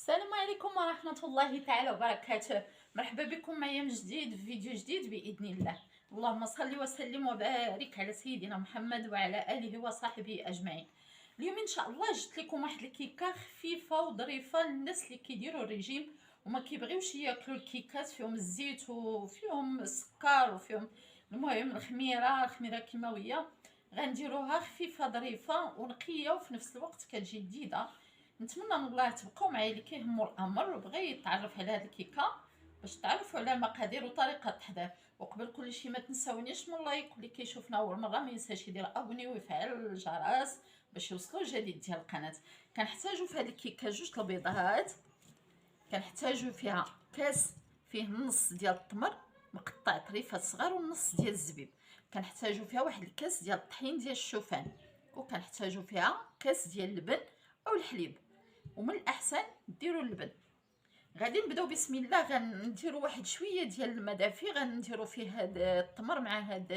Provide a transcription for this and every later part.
السلام عليكم ورحمة الله تعالى وبركاته. مرحبا بكم معايا من جديد في فيديو جديد بإذن الله. اللهم صل وسلم وبارك على سيدنا محمد وعلى آله وصحبه أجمعين. اليوم إن شاء الله جبت لكم واحد الكيكة خفيفة وظريفة للناس اللي كيديروا الريجيم وما كيبغيوش ياكلوا الكيكات فيهم الزيت وفيهم السكر وفيهم المهم الخميرة كيماوية. غنديروها خفيفة ظريفة ونقية وفي نفس الوقت كتجي جديدة. نتمنى من الله تبقاو معايا اللي كيهمو الامر وبغى يتعرف على هذه الكيكه باش تعرفوا على المقادير وطريقه التحضير. وقبل كل شيء ما تنساونيش من لايك، واللي كيشوفنا اول مره ما ينساش يدير ابوني ويفعل الجرس باش يوصلوا الجديد ديال القناه. كنحتاجوا في هذه الكيكه جوج البيضات، كنحتاجوا فيها كاس فيه نص ديال التمر مقطع طريفات صغار ونص ديال الزبيب، كنحتاجوا فيها واحد الكاس ديال الطحين ديال الشوفان، وكنحتاجوا فيها كاس ديال اللبن او الحليب، ومن الاحسن ديروا اللبن. غادي نبداو بسم الله. غنديروا واحد شويه ديال الماء دافي، غنديروا فيه هاد التمر مع هاد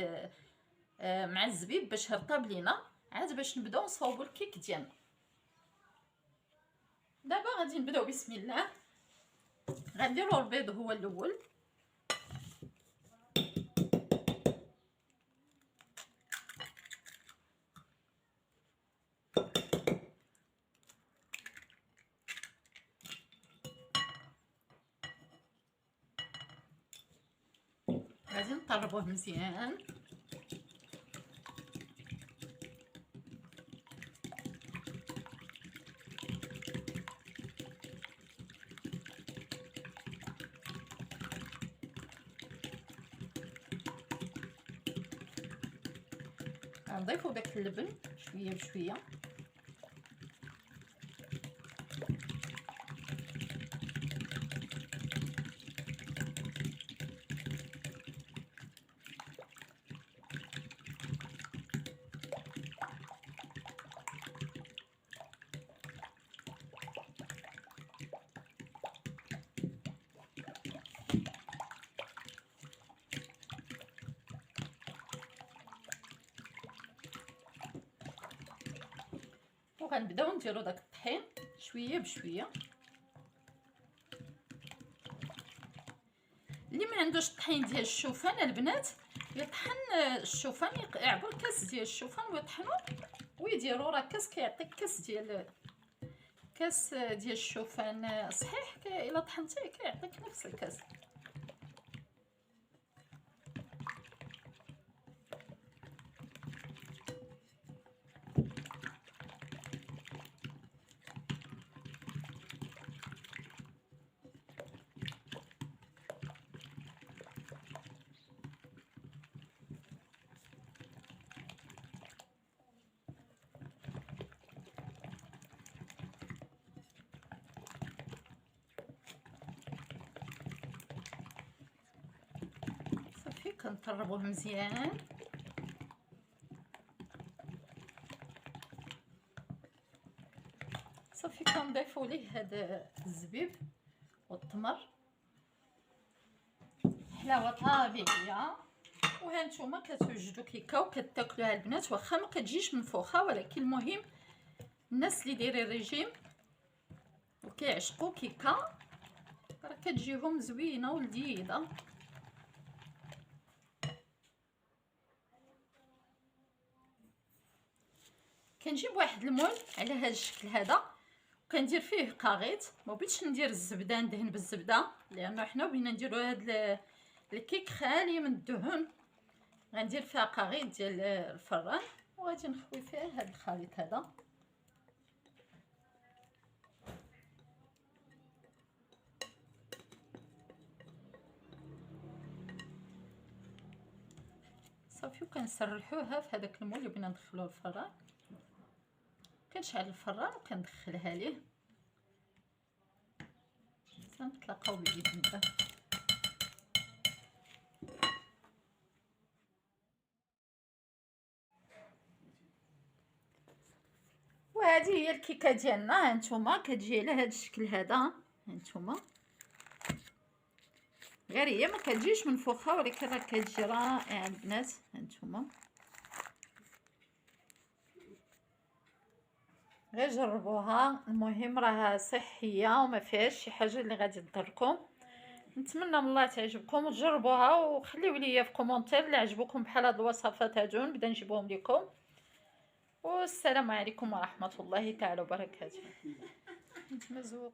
مع الزبيب باش يرطب لينا، عاد باش نبداو نصاوبوا الكيك ديالنا. دابا غادي نبداو بسم الله. غنديروا البيض هو الاول، غادي نطربوه مزيان. غنضيفوا داك اللبن شويه بشويه، وغنبداو نديرو داك الطحين شويه بشويه. اللي ما عندوش الطحين ديال الشوفان البنات يطحن الشوفان، يعبر كاس ديال الشوفان ويطحنو ويديروا راه كيعطيك كاس ديال الشوفان صحيح. الا طحنتيه كيعطيك نفس الكاس. صافي كنطربوه مزيان. صافي كنضيفوا ليه هذا الزبيب والتمر، حلاوه طبيعيه. وها نتوما كتوجدوا كيكه وكتاكلوها البنات، واخا ما كتجيش منفوخه، ولكن المهم الناس اللي دايرين الريجيم وكيعشقوا كيكه راه كتجيهم زوينه ولذيذه. كنجيب واحد المول على هذا الشكل هذا وكندير فيه قاغيط. ما بغيتش ندير الزبده ندهن بالزبده لانه حنا بغينا نديروا هذا الكيك خالي من الدهن. غندير فيها قاغيط ديال الفران وغادي نخوي فيها هذا الخليط هذا. صافي وكنسرحوها في هذاك المول اللي بغينا ندخلوه الفران. كنشعل الفران وكندخلها ليه. سنتلاقاو باذن الله. وهذه هي الكيكه ديالنا. هانتوما كتجي على هذا الشكل هذا. هانتوما غير هي ما كتجيش منفوخه، ولكن راه كتجي رائعه البنات. هانتوما غير جربوها، المهم راها صحيه وما فيهاش شي حاجه اللي غادي تضركم. نتمنى من الله تعجبكم وتجربوها، وخليو لي في كومونتير اللي عجبوكم بحال هاد الوصفات هادو نبدا نجيبهم لكم. والسلام عليكم ورحمه الله تعالى وبركاته. انت مزوق.